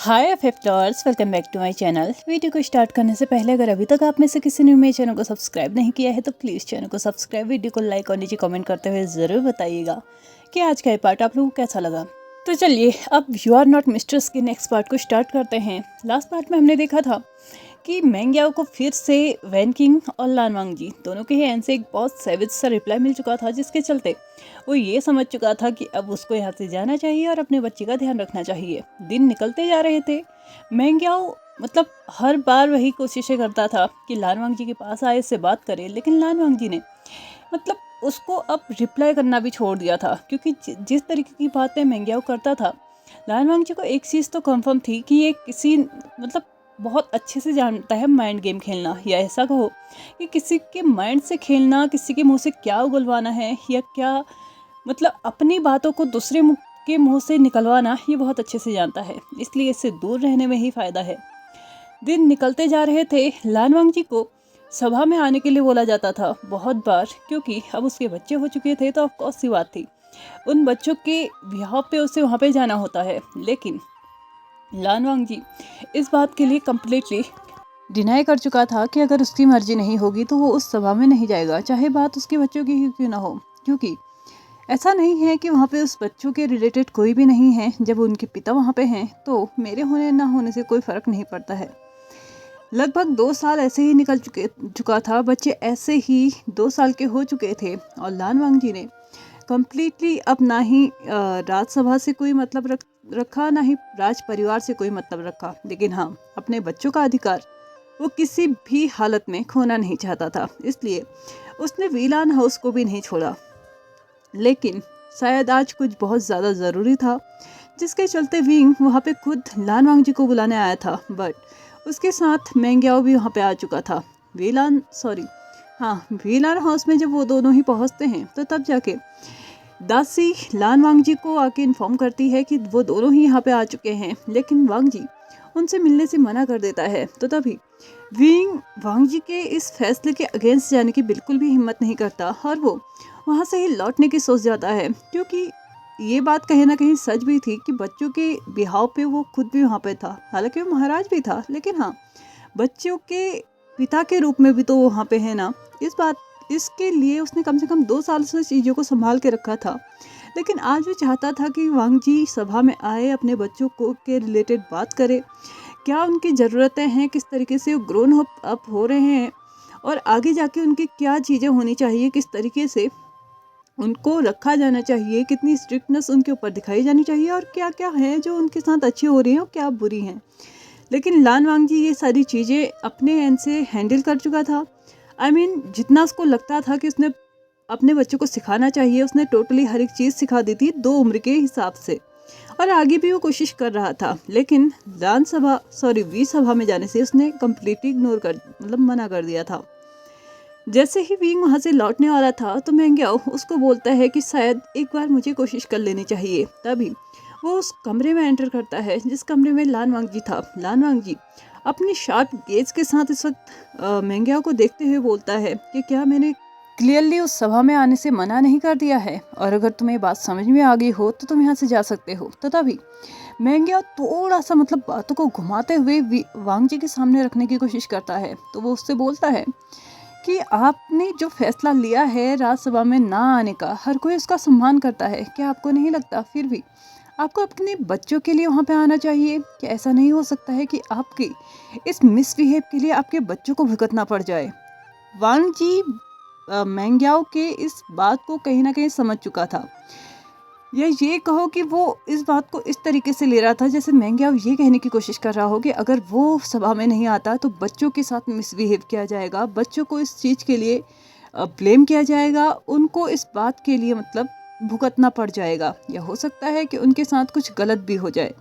हाय एफएफ्टर्स, welcome back to my channel. Video को start करने से पहले अगर अभी तक आप में से किसी ने मेरे चैनल को सब्सक्राइब नहीं किया है तो प्लीज़ चैनल को सब्सक्राइब, वीडियो को लाइक और नीचे कमेंट करते हुए ज़रूर बताइएगा कि आज का ये पार्ट आप लोगों को कैसा लगा। तो चलिए अब यू आर नॉट मिस्टर के नेक्स्ट पार्ट को स्टार्ट करते हैं। लास्ट पार्ट में हमने देखा था कि मेंग्याओ को फिर से वैन किंग और लान वांगजी दोनों के ही एंड से एक बहुत सेविज सा रिप्लाई मिल चुका था, जिसके चलते वो ये समझ चुका था कि अब उसको यहाँ से जाना चाहिए और अपने बच्चे का ध्यान रखना चाहिए। दिन निकलते जा रहे थे। मेंग्याओ हर बार वही कोशिशें करता था कि लान वांगजी के पास आए, इससे बात करे, लेकिन लान वांगजी ने उसको अब रिप्लाई करना भी छोड़ दिया था, क्योंकि जिस तरीके की बातें मेंग्याओ करता था, लान वांगजी को एक चीज़ तो कंफर्म थी कि ये किसी बहुत अच्छे से जानता है माइंड गेम खेलना, या ऐसा कहो कि किसी के माइंड से खेलना, किसी के मुंह से क्या उगलवाना है या क्या अपनी बातों को दूसरे के मुंह से निकलवाना, ये बहुत अच्छे से जानता है। इसलिए इससे दूर रहने में ही फ़ायदा है। दिन निकलते जा रहे थे। लान वांगजी को सभा में आने के लिए बोला जाता था बहुत बार, क्योंकि अब उसके बच्चे हो चुके थे तो ऑफकोर्स सी बात थी, उन बच्चों के ब्याह पे उसे वहाँ पे जाना होता है। लेकिन लान वांगजी इस बात के लिए कम्प्लीटली डिनाई कर चुका था कि अगर उसकी मर्जी नहीं होगी तो वो उस सभा में नहीं जाएगा, चाहे बात उसके बच्चों की ही क्यों ना हो। क्योंकि ऐसा नहीं है कि वहाँ पे उस बच्चों के रिलेटेड कोई भी नहीं है। जब उनके पिता वहाँ पे हैं तो मेरे होने ना होने से कोई फ़र्क नहीं पड़ता है। लगभग 2 साल ऐसे ही निकल चुका था। बच्चे ऐसे ही 2 साल के हो चुके थे और लान वांगजी ने कम्प्लीटली अब ना ही राजसभा से कोई मतलब रखा, ना ही राज परिवार से कोई मतलब रखा। लेकिन हाँ, अपने बच्चों का अधिकार वो किसी भी हालत में खोना नहीं चाहता था। इसलिए उसने वीलान हाउस को भी नहीं छोड़ा। लेकिन शायद आज कुछ बहुत ज़्यादा ज़रूरी था, जिसके चलते विंग वहाँ पे खुद लान वांगजी को बुलाने आया था। बट उसके साथ मेंग्याओ भी वहाँ पे आ चुका था। वीलान हाउस में जब वो दोनों ही पहुँचते हैं तो तब जाके दासी लान वांगजी को आके इन्फॉर्म करती है कि वो दोनों ही यहाँ पे आ चुके हैं। लेकिन वांगजी उनसे मिलने से मना कर देता है। तो तभी विंग वांगजी के इस फैसले के अगेंस्ट जाने की बिल्कुल भी हिम्मत नहीं करता और वो वहाँ से ही लौटने की सोच जाता है। क्योंकि ये बात कहीं ना कहीं सच भी थी कि बच्चों के बिहाव पे वो खुद भी वहाँ पे था। हालांकि वो महाराज भी था, लेकिन हाँ, बच्चों के पिता के रूप में भी तो वो वहाँ पे है ना। इसके लिए उसने कम से कम 2 साल से चीज़ों को संभाल के रखा था। लेकिन आज वो चाहता था कि वांगजी सभा में आए, अपने बच्चों को के रिलेटेड बात करे, क्या उनकी ज़रूरतें हैं, किस तरीके से वो ग्रोन अप हो रहे हैं और आगे जाके उनकी क्या चीज़ें होनी चाहिए, किस तरीके से उनको रखा जाना चाहिए, कितनी स्ट्रिक्टनेस उनके ऊपर दिखाई जानी चाहिए और क्या क्या है जो उनके साथ अच्छी हो रही हैं और क्या बुरी हैं। लेकिन लान वांगजी ये सारी चीज़ें अपने एंड से हैंडल कर चुका था। जितना उसको लगता था कि उसने अपने बच्चों को सिखाना चाहिए, उसने टोटली हर एक चीज़ सिखा दी थी 2 उम्र के हिसाब से, और आगे भी वो कोशिश कर रहा था। लेकिन वी सभा में जाने से उसने कम्प्लीटली इग्नोर कर मना कर दिया था। जैसे ही विंग वहाँ से लौटने वाला था तो मेंग्याओ उसको बोलता है कि शायद एक बार मुझे कोशिश कर लेनी चाहिए। तभी वो उस कमरे में एंटर करता है जिस कमरे में लान वांगजी था। लान वांगजी अपनी शार्प गेज के साथ इस वक्त मेंग्याओ को देखते हुए बोलता है कि क्या मैंने क्लियरली उस सभा में आने से मना नहीं कर दिया है, और अगर तुम्हें बात समझ में आ गई हो तो तुम यहाँ से जा सकते हो। तो तभी मेंग्याओ थोड़ा सा बातों को घुमाते हुए वांगजी के सामने रखने की कोशिश करता है। तो वो उससे बोलता है कि आपने जो फैसला लिया है राजसभा में ना आने का, हर कोई उसका सम्मान करता है। क्या आपको नहीं लगता फिर भी आपको अपने बच्चों के लिए वहाँ पे आना चाहिए? क्या ऐसा नहीं हो सकता है कि आपके इस मिसबिहेव के लिए आपके बच्चों को भुगतना पड़ जाए? वांगजी मेंग्याओ के इस बात को कहीं ना कहीं समझ चुका था, या ये कहो कि वो इस बात को इस तरीके से ले रहा था जैसे मेंग्याओ ये कहने की कोशिश कर रहा हो कि अगर वो सभा में नहीं आता तो बच्चों के साथ मिसबिहेव किया जाएगा, बच्चों को इस चीज़ के लिए ब्लेम किया जाएगा, उनको इस बात के लिए भुगतना पड़ जाएगा, या हो सकता है कि उनके साथ कुछ गलत भी हो जाए।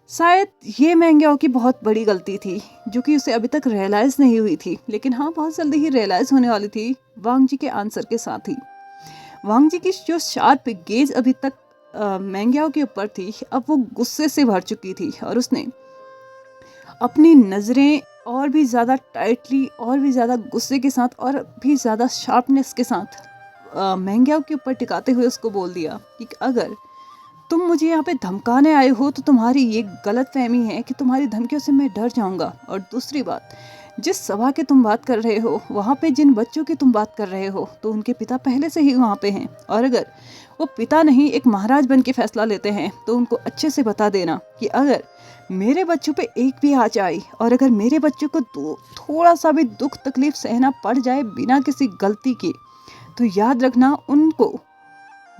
शायद ये मेंग्याओ की बहुत बड़ी गलती थी जो कि उसे अभी तक रियलाइज़ नहीं हुई थी। लेकिन हाँ, बहुत जल्दी ही रियलाइज़ होने वाली थी वांगजी के आंसर के साथ ही। वांगजी की जो शार्प गेज अभी तक मेंग्याओ के ऊपर थी, अब वो गुस्से से भर चुकी थी और उसने अपनी नज़रें और भी ज़्यादा टाइटली, और भी ज़्यादा गुस्से के साथ और भी ज़्यादा शार्पनेस के साथ मेंग्याओ के ऊपर टिकाते हुए उसको बोल दिया कि अगर तुम मुझे यहाँ पे धमकाने आए हो तो तुम्हारी ये गलतफहमी है कि तुम्हारी धमकियों से मैं डर जाऊंगा। और दूसरी बात, जिस सभा की तुम बात कर रहे हो, वहाँ पे जिन बच्चों की तुम बात कर रहे हो, तो उनके पिता पहले से ही वहाँ पे हैं। और अगर वो पिता नहीं एक महाराज बन के फैसला लेते हैं तो उनको अच्छे से बता देना कि अगर मेरे बच्चों पे एक भी आँच आई और अगर मेरे बच्चों को थोड़ा सा भी दुख तकलीफ सहना पड़ जाए बिना किसी गलती के, तो याद रखना उनको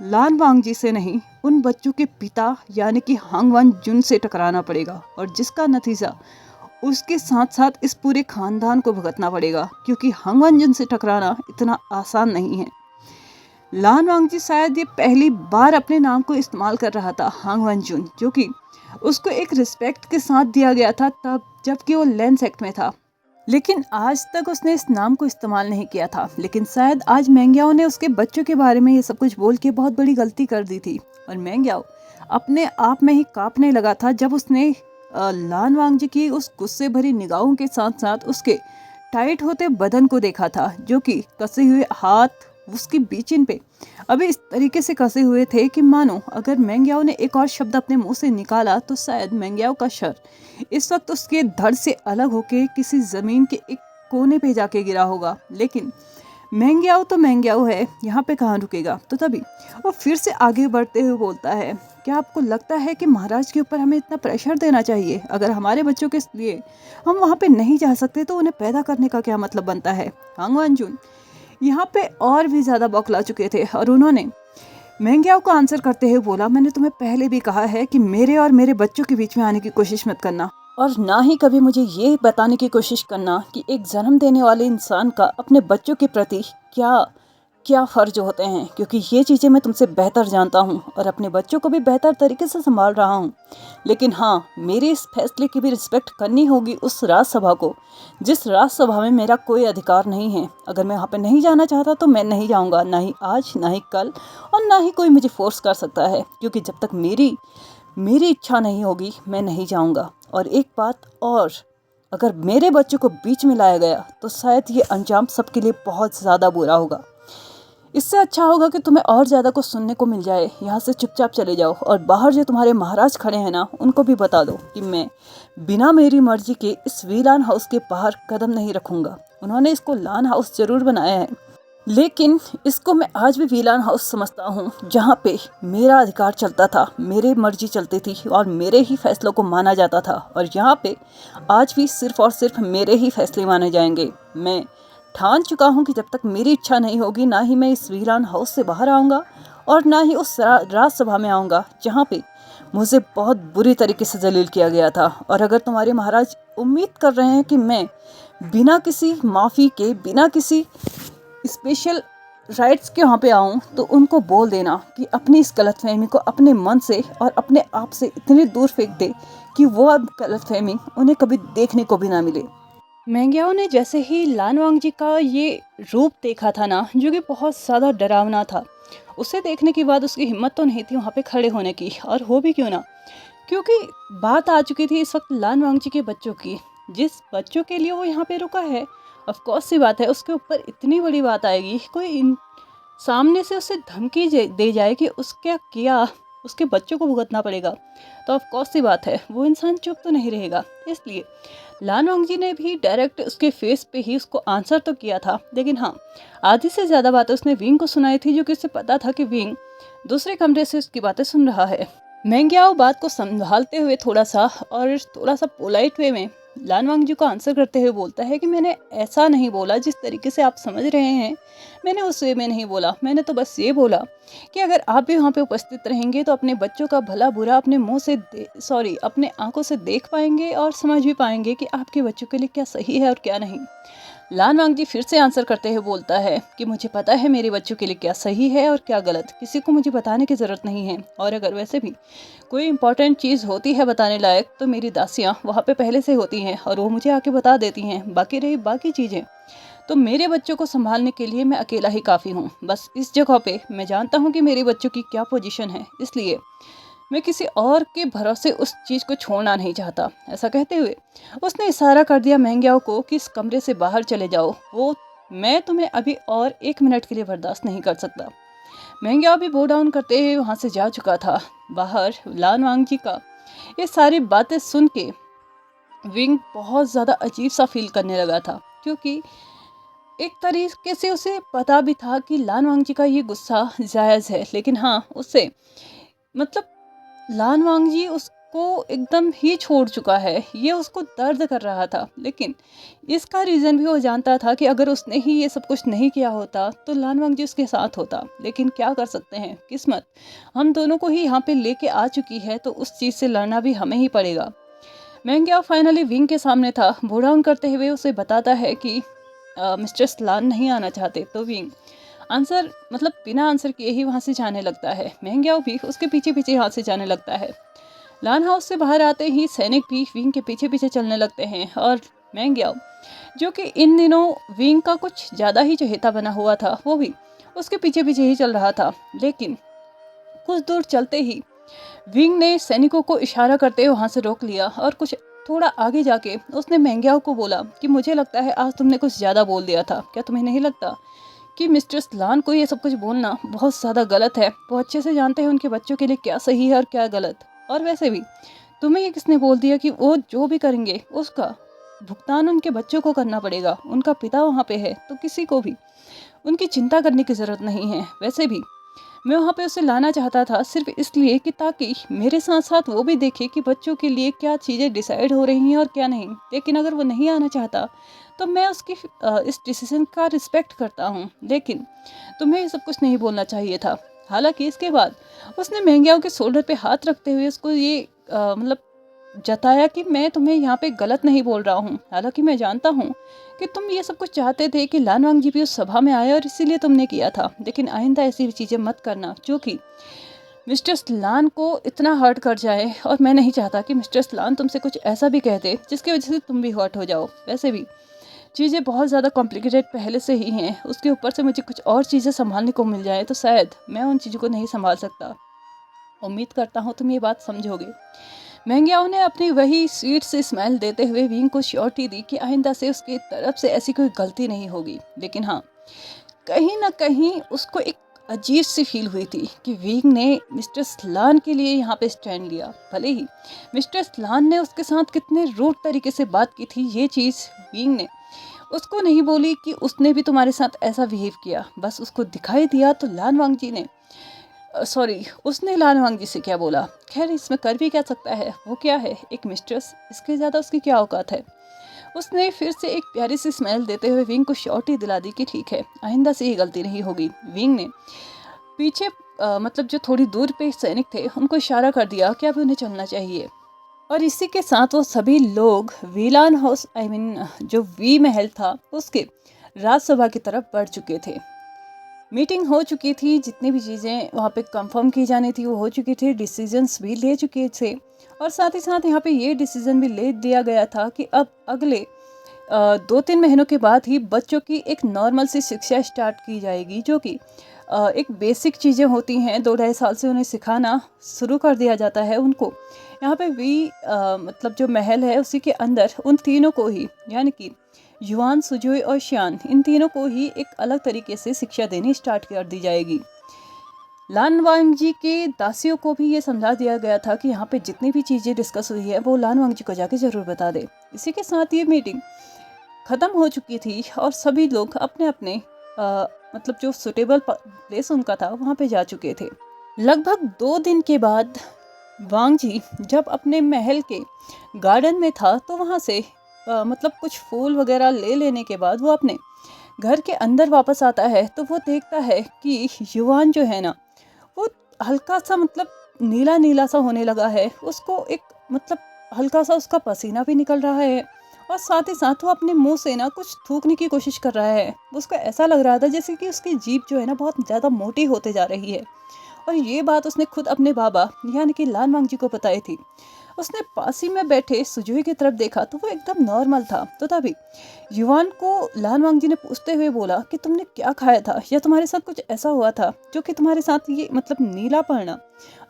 लान वांगजी से नहीं, उन बच्चों के पिता यानी कि हांगवान जुन से टकराना पड़ेगा। और जिसका नतीजा उसके साथ साथ इस पूरे खानदान को भुगतना पड़ेगा, क्योंकि हांगवान जुन से टकराना इतना आसान नहीं है। लान वांगजी शायद ये पहली बार अपने नाम को इस्तेमाल कर रहा था, हांगवान जुन, जो कि उसको एक रिस्पेक्ट के साथ दिया गया था तब जबकि वो लैंड सेक्ट में था। लेकिन आज तक उसने इस नाम को इस्तेमाल नहीं किया था। लेकिन शायद आज मेंग्याओ ने उसके बच्चों के बारे में ये सब कुछ बोल के बहुत बड़ी गलती कर दी थी। और मेंग्याओ अपने आप में ही कांपने लगा था जब उसने लान वांगजी की उस गुस्से भरी निगाहों के साथ साथ उसके टाइट होते बदन को देखा था, जो कि कसे हुए हाथ उसकी बीचिन पे अभी इस तरीके से कसे हुए थे कि मानो अगर मेंग्याओ ने एक और शब्द अपने मुंह से निकाला तो शायद मेंग्याओ का सर इस वक्त उसके धड़ से अलग होके किसी जमीन के एक कोने पे जाके गिरा होगा। लेकिन मेंग्याओ तो मेंग्याओ है, यहाँ पे कहाँ रुकेगा। तो तभी वो फिर से आगे बढ़ते हुए बोलता है, क्या आपको लगता है कि महाराज के ऊपर हमें इतना प्रेशर देना चाहिए? अगर हमारे बच्चों के लिए हम वहाँ पे नहीं जा सकते तो उन्हें पैदा करने का क्या मतलब बनता है? हांगवान जुन यहाँ पे और भी ज्यादा बौखला चुके थे और उन्होंने मेंग्याओ को आंसर करते हुए बोला, मैंने तुम्हें पहले भी कहा है कि मेरे और मेरे बच्चों के बीच में आने की कोशिश मत करना, और ना ही कभी मुझे ये बताने की कोशिश करना कि एक जन्म देने वाले इंसान का अपने बच्चों के प्रति क्या क्या फर्ज होते हैं, क्योंकि ये चीज़ें मैं तुमसे बेहतर जानता हूँ और अपने बच्चों को भी बेहतर तरीके से संभाल रहा हूँ। लेकिन हाँ, मेरे इस फैसले की भी रिस्पेक्ट करनी होगी उस राजसभा को, जिस राजसभा में मेरा कोई अधिकार नहीं है। अगर मैं वहाँ पे नहीं जाना चाहता तो मैं नहीं जाऊँगा, ना ही आज, ना ही कल, और ना ही कोई मुझे फोर्स कर सकता है, क्योंकि जब तक मेरी इच्छा नहीं होगी मैं नहीं जाऊँगा। और एक बात और, अगर मेरे बच्चों को बीच में लाया गया तो शायद ये अंजाम सबके लिए बहुत ज़्यादा बुरा होगा। इससे अच्छा होगा कि तुम्हें और ज़्यादा कुछ सुनने को मिल जाए। यहाँ से चुपचाप चले जाओ और बाहर जो तुम्हारे महाराज खड़े हैं ना, उनको भी बता दो कि मैं बिना मेरी मर्जी के इस वीलान हाउस के बाहर कदम नहीं रखूँगा। उन्होंने इसको लान हाउस ज़रूर बनाया है, लेकिन इसको मैं आज भी वीलान हाउस समझता हूँ, जहाँ पे मेरा अधिकार चलता था, मेरी मर्जी चलती थी और मेरे ही फैसलों को माना जाता था। और यहाँ पे आज भी सिर्फ और सिर्फ मेरे ही फैसले माने जाएंगे। मैं ठान चुका हूँ कि जब तक मेरी इच्छा नहीं होगी, ना ही मैं इस वीलान हाउस से बाहर आऊँगा और ना ही उस राजसभा में आऊँगा जहाँ पे मुझे बहुत बुरी तरीके से जलील किया गया था। और अगर तुम्हारे महाराज उम्मीद कर रहे हैं कि मैं बिना किसी माफ़ी के, बिना किसी स्पेशल राइट्स के वहाँ पे आऊँ, तो उनको बोल देना कि अपनी इस गलतफहमी को अपने मन से और अपने आप से इतनी दूर फेंक दे कि वो अब गलतफहमी उन्हें कभी देखने को भी ना मिले। मेंग्याओ ने जैसे ही लान वांगजी का ये रूप देखा था ना, जो कि बहुत ज़्यादा डरावना था, उसे देखने के बाद उसकी हिम्मत तो नहीं थी वहाँ पे खड़े होने की, और हो भी क्यों ना, क्योंकि बात आ चुकी थी इस वक्त लान वांगजी के बच्चों की। जिस बच्चों के लिए वो यहाँ पे रुका है, ऑफ कोर्स सी बात है उसके ऊपर इतनी बड़ी बात आएगी, कोई सामने से उसे धमकी दे जाए कि उसके किया उसके बच्चों को भुगतना पड़ेगा, तो ऑफ कोर्स सी बात है वो इंसान चुप तो नहीं रहेगा। इसलिए लान वांगजी ने भी डायरेक्ट उसके फेस पे ही उसको आंसर तो किया था, लेकिन हाँ, आधी से ज़्यादा बातें उसने विंग को सुनाई थी, जो कि उसे पता था कि विंग दूसरे कमरे से उसकी बातें सुन रहा है। मेंग्याओ बात को संभालते हुए थोड़ा सा पोलाइट वे में लान वांगजी को आंसर करते हुए बोलता है कि मैंने ऐसा नहीं बोला जिस तरीके से आप समझ रहे हैं, मैंने उस वे में नहीं बोला। मैंने तो बस ये बोला कि अगर आप भी वहाँ पे उपस्थित रहेंगे तो अपने बच्चों का भला बुरा अपने मुंह से अपने आंखों से देख पाएंगे और समझ भी पाएंगे कि आपके बच्चों के लिए क्या सही है और क्या नहीं। लान वांगजी फिर से आंसर करते हुए बोलता है कि मुझे पता है मेरे बच्चों के लिए क्या सही है और क्या गलत, किसी को मुझे बताने की ज़रूरत नहीं है। और अगर वैसे भी कोई इंपॉर्टेंट चीज़ होती है बताने लायक, तो मेरी दासियाँ वहाँ पे पहले से होती हैं और वो मुझे आके बता देती हैं। बाकी रही बाकी चीज़ें, तो मेरे बच्चों को संभालने के लिए मैं अकेला ही काफ़ी हूँ। बस इस जगह पे मैं जानता हूँ कि मेरे बच्चों की क्या पोजीशन है, इसलिए मैं किसी और के भरोसे उस चीज़ को छोड़ना नहीं चाहता। ऐसा कहते हुए उसने इशारा कर दिया मेंग्याओ को कि इस कमरे से बाहर चले जाओ, मैं तुम्हें अभी और 1 मिनट के लिए बर्दाश्त नहीं कर सकता। महंग्याओ भी बो डाउन करते हुए वहाँ से जा चुका था। बाहर लान वांगजी का ये सारी बातें सुन के विंग बहुत ज़्यादा अजीब सा फील करने लगा था, क्योंकि एक तरीके से उसे पता भी था कि लान वांगजी का ये गुस्सा जायज़ है, लेकिन हाँ उससे मतलब लान वांगजी उसको एकदम ही छोड़ चुका है, ये उसको दर्द कर रहा था। लेकिन इसका रीज़न भी वो जानता था कि अगर उसने ही ये सब कुछ नहीं किया होता तो लान वांगजी उसके साथ होता। लेकिन क्या कर सकते हैं, किस्मत हम दोनों को ही यहाँ पे लेके आ चुकी है, तो उस चीज़ से लड़ना भी हमें ही पड़ेगा। महंग्याओ फाइनली विंग के सामने था। बोडाउन करते हुए उसे बताता है कि मिस्टर लान नहीं आना चाहते, तो विंग आंसर मतलब बिना आंसर किए ही वहाँ से जाने लगता है। महंग्याओ भी उसके पीछे पीछे यहाँ से जाने लगता है। लान हाउस से बाहर आते ही सैनिक भी विंग के पीछे पीछे चलने लगते हैं, और महंग्याओ जो कि इन दिनों विंग का कुछ ज़्यादा ही चहेता बना हुआ था, वो भी उसके पीछे पीछे ही चल रहा था। लेकिन कुछ दूर चलते ही विंग ने सैनिकों को इशारा करते हुए वहाँ से रोक लिया, और कुछ थोड़ा आगे जाके उसने महंग्याओ को बोला कि मुझे लगता है आज तुमने कुछ ज़्यादा बोल दिया था। क्या तुम्हें नहीं लगता कि मिस्टर लान को ये सब कुछ बोलना बहुत ज़्यादा गलत है? वो अच्छे से जानते हैं उनके बच्चों के लिए क्या सही है और क्या गलत। और वैसे भी तुम्हें ये किसने बोल दिया कि वो जो भी करेंगे उसका भुगतान उनके बच्चों को करना पड़ेगा? उनका पिता वहाँ पे है, तो किसी को भी उनकी चिंता करने की ज़रूरत नहीं है। वैसे भी मैं वहाँ पे उसे लाना चाहता था सिर्फ इसलिए कि ताकि मेरे साथ साथ वो भी देखे कि बच्चों के लिए क्या चीज़ें डिसाइड हो रही हैं और क्या नहीं। लेकिन अगर वो नहीं आना चाहता तो मैं उसकी इस डिसीजन का रिस्पेक्ट करता हूँ, लेकिन तुम्हें ये सब कुछ नहीं बोलना चाहिए था। हालांकि इसके बाद उसने महंग्याओ के शोल्डर पे हाथ रखते हुए उसको ये मतलब जताया कि मैं तुम्हें यहाँ पे गलत नहीं बोल रहा हूँ। हालांकि मैं जानता हूँ कि तुम ये सब कुछ चाहते थे कि लान वांगजी भी उस सभा में आए और इसीलिए तुमने किया था, लेकिन आइंदा ऐसी चीज़ें मत करना जो कि मिस्टर लान को इतना हर्ट कर जाए। और मैं नहीं चाहता कि मिस्टर लान तुमसे कुछ ऐसा भी कह दे जिसकी वजह से तुम भी हर्ट हो जाओ। वैसे भी चीज़ें बहुत ज़्यादा कॉम्प्लिकेटेड पहले से ही हैं, उसके ऊपर से मुझे कुछ और चीज़ें संभालने को मिल जाए तो शायद मैं उन चीज़ों को नहीं संभाल सकता। उम्मीद करता हूँ तुम ये बात समझोगे। महंग्याओ ने अपनी वही स्वीट से स्माइल देते हुए विंग को श्योरिटी दी कि आइंदा से उसकी तरफ से ऐसी कोई गलती नहीं होगी। लेकिन हाँ, कहीं ना कहीं उसको एक अजीब सी फील हुई थी कि विंग ने मिस्टर स्लान के लिए यहाँ पे स्टैंड लिया। भले ही मिस्टर स्लान ने उसके साथ कितने रूड तरीके से बात की थी, ये चीज़ विंग ने उसको नहीं बोली कि उसने भी तुम्हारे साथ ऐसा बिहेव किया, बस उसको दिखाई दिया। तो लान वांगजी ने उसने लान वांगजी से क्या बोला, खैर इसमें कर भी क्या सकता है, वो क्या है एक मिस्ट्रेस, इसके ज़्यादा उसकी क्या औकात है। उसने फिर से एक प्यारी सी स्मेल देते हुए विंग को श्योरिटी दिला दी कि ठीक है आइंदा से ये गलती नहीं होगी। विंग ने पीछे मतलब जो थोड़ी दूर पे सैनिक थे उनको इशारा कर दिया कि अब उन्हें चलना चाहिए। और इसी के साथ वो सभी लोग वीलान हाउस जो वी महल था उसके राजसभा की तरफ बढ़ चुके थे। मीटिंग हो चुकी थी, जितनी भी चीज़ें वहाँ पे कंफर्म की जानी थी वो हो चुकी थी, डिसीजंस भी ले चुके थे। और साथ ही साथ यहाँ पे ये डिसीजन भी ले दिया गया था कि अब अगले 2-3 महीनों के बाद ही बच्चों की एक नॉर्मल सी शिक्षा स्टार्ट की जाएगी, जो कि एक बेसिक चीज़ें होती हैं 2-2.5 साल से उन्हें सिखाना शुरू कर दिया जाता है उनको। यहाँ पे भी मतलब जो महल है उसी के अंदर उन तीनों को ही, यानी कि युआन, सुजोई और शियान, इन तीनों को ही एक अलग तरीके से शिक्षा देनी स्टार्ट कर दी जाएगी। लान वांगजी के दासियों को भी ये समझा दिया गया था कि यहाँ पे जितनी भी चीज़ें डिस्कस हुई है वो लान वांगजी को जाके ज़रूर बता दे। इसी के साथ ये मीटिंग ख़त्म हो चुकी थी और सभी लोग अपने अपने मतलब जो सुटेबल प्लेस उनका था वहाँ पे जा चुके थे। लगभग 2 दिन के बाद वांगजी जब अपने महल के गार्डन में था तो वहाँ से मतलब कुछ फूल वगैरह ले लेने के बाद वो अपने घर के अंदर वापस आता है तो वो देखता है कि युवान जो है ना वो हल्का सा मतलब नीला नीला सा होने लगा है। उसको एक मतलब हल्का सा उसका पसीना भी निकल रहा है और साथ ही साथ वो अपने मुंह से ना कुछ थूकने की कोशिश कर रहा है। उसको ऐसा लग रहा था जैसे कि उसकी जीभ जो है ना बहुत ज़्यादा मोटी होते जा रही है। और ये बात उसने खुद अपने बाबा यानी कि लान वांगजी को बताई थी। उसने पास ही में बैठे सुजुई की तरफ देखा तो वो एकदम नॉर्मल था। तो तभी युवान को लान वांगजी ने पूछते हुए बोला कि तुमने क्या खाया था या तुम्हारे साथ कुछ ऐसा हुआ था जो कि तुम्हारे साथ ये मतलब नीला पड़ना।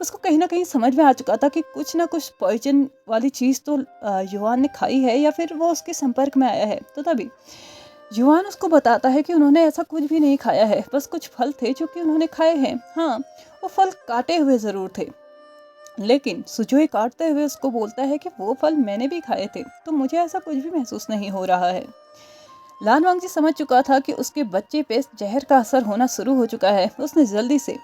उसको कहीं ना कहीं समझ में आ चुका था कि कुछ ना कुछ पॉइजन वाली चीज़ तो युवान ने खाई है या फिर वो उसके संपर्क में आया है। तो तभी युवान उसको बताता है कि उन्होंने ऐसा कुछ भी नहीं खाया है, बस कुछ फल थे जो कि उन्होंने खाए हैं। हाँ, वो फल काटे हुए ज़रूर थे, लेकिन सुजोई काटते हुए उसको बोलता है कि वो फल मैंने भी खाए थे, तो मुझे ऐसा कुछ भी महसूस नहीं हो रहा है। लान वांगजी समझ चुका था कि उसके बच्चे पे जहर का असर होना शुरू हो चुका है। उसने जल्दी से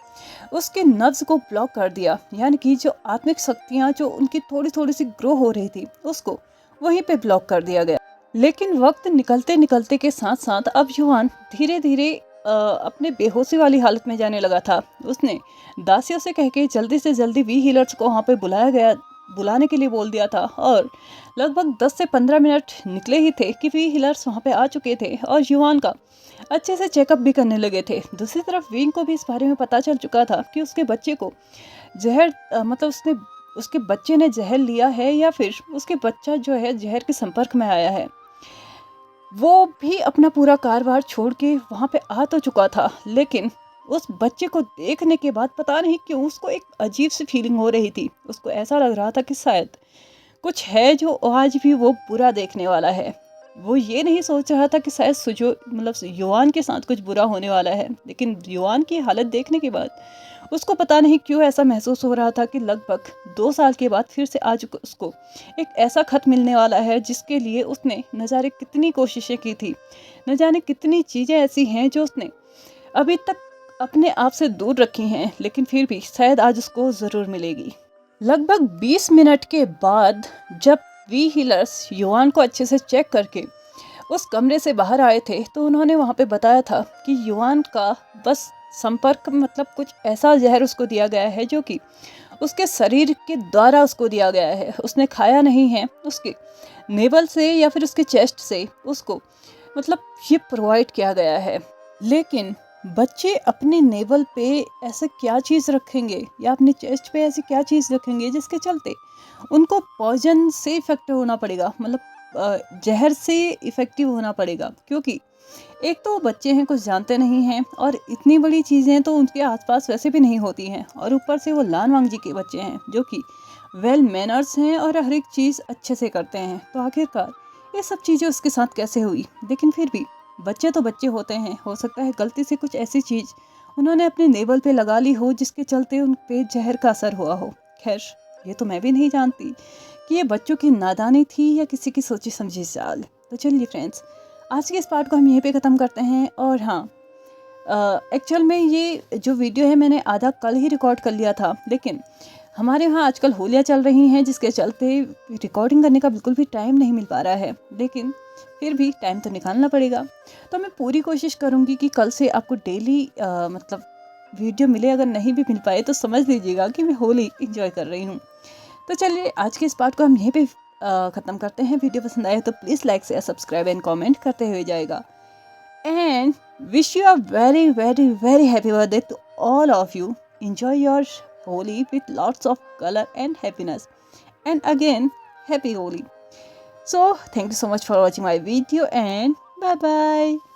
उसके नब्ज को ब्लॉक कर दिया, यानी कि जो आत्मिक शक्तियाँ जो उनकी थोड़ी थोड़ी सी ग्रो हो रही थी, उसको वहीं पे ब्लॉक कर दिया गया। लेकिन वक्त निकलते निकलते के साथ साथ अब युवान धीरे धीरे अपने बेहोशी वाली हालत में जाने लगा था। उसने दासियों से कह के जल्दी से जल्दी वी हीलर्स को वहाँ पे बुलाने के लिए बोल दिया था, और लगभग 10 से 15 मिनट निकले ही थे कि वी हीलर्स वहाँ पे आ चुके थे और युवान का अच्छे से चेकअप भी करने लगे थे। दूसरी तरफ विंग को भी इस बारे में पता चल चुका था कि उसके बच्चे को जहर मतलब उसके बच्चे ने जहर लिया है या फिर उसके बच्चा जो है जहर के संपर्क में आया है। वो भी अपना पूरा कारोबार छोड़ के वहाँ पे आ तो चुका था, लेकिन उस बच्चे को देखने के बाद पता नहीं क्यों उसको एक अजीब सी फीलिंग हो रही थी। उसको ऐसा लग रहा था कि शायद कुछ है जो आज भी वो बुरा देखने वाला है। वो ये नहीं सोच रहा था कि शायद सुजो मतलब युवान के साथ कुछ बुरा होने वाला है, लेकिन युवान की हालत देखने के बाद उसको पता नहीं क्यों ऐसा महसूस हो रहा था कि लगभग 2 साल के बाद फिर से आज उसको एक ऐसा खत मिलने वाला है जिसके लिए उसने न जाने कितनी कोशिशें की थी, न जाने कितनी चीज़ें ऐसी हैं जो उसने अभी तक अपने आप से दूर रखी हैं, लेकिन फिर भी शायद आज उसको ज़रूर मिलेगी। लगभग 20 मिनट के बाद जब वी हीलर्स युवान को अच्छे से चेक करके उस कमरे से बाहर आए थे, तो उन्होंने वहाँ पे बताया था कि युवान का बस संपर्क मतलब कुछ ऐसा जहर उसको दिया गया है जो कि उसके शरीर के द्वारा उसको दिया गया है। उसने खाया नहीं है, उसके नेवल से या फिर उसके चेस्ट से उसको मतलब ये प्रोवाइड किया गया है। लेकिन बच्चे अपने नेवल पे ऐसे क्या चीज़ रखेंगे या अपने चेस्ट पे ऐसी क्या चीज़ रखेंगे जिसके चलते उनको पॉइजन से इफेक्टिव होना पड़ेगा, मतलब जहर से इफेक्टिव होना पड़ेगा, क्योंकि एक तो वो बच्चे हैं, कुछ जानते नहीं हैं, और इतनी बड़ी चीज़ें तो उनके आसपास वैसे भी नहीं होती हैं, और ऊपर से वो लान वांगजी के बच्चे हैं जो कि वेल मैनर्स हैं और हर एक चीज़ अच्छे से करते हैं। तो आखिरकार ये सब चीज़ें उसके साथ कैसे हुई? लेकिन फिर भी बच्चे तो बच्चे होते हैं, हो सकता है गलती से कुछ ऐसी चीज़ उन्होंने अपने नेवल पे लगा ली हो जिसके चलते उन पे जहर का असर हुआ हो। खैर, ये तो मैं भी नहीं जानती कि ये बच्चों की नादानी थी या किसी की सोची समझी चाल। तो चलिए फ्रेंड्स, आज के इस पार्ट को हम यहीं पे ख़त्म करते हैं। और हाँ, एक्चुअल में ये जो वीडियो है मैंने आधा कल ही रिकॉर्ड कर लिया था, लेकिन हमारे यहाँ आजकल होलियाँ चल रही हैं जिसके चलते रिकॉर्डिंग करने का बिल्कुल भी टाइम नहीं मिल पा रहा है, लेकिन फिर भी टाइम तो निकालना पड़ेगा। तो मैं पूरी कोशिश करूँगी कि कल से आपको डेली मतलब वीडियो मिले। अगर नहीं भी मिल पाए तो समझ लीजिएगा कि मैं होली इंजॉय कर रही हूँ। तो चलिए, आज के इस पार्ट को हम यहीं पे ख़त्म करते हैं। वीडियो पसंद आए तो please like share subscribe and comment करते हुए जाएगा। And wish you a very very very happy birthday to all of you. Enjoy your Holi with lots of color and happiness. And again, happy Holi. So, thank you so much for watching my video and bye bye.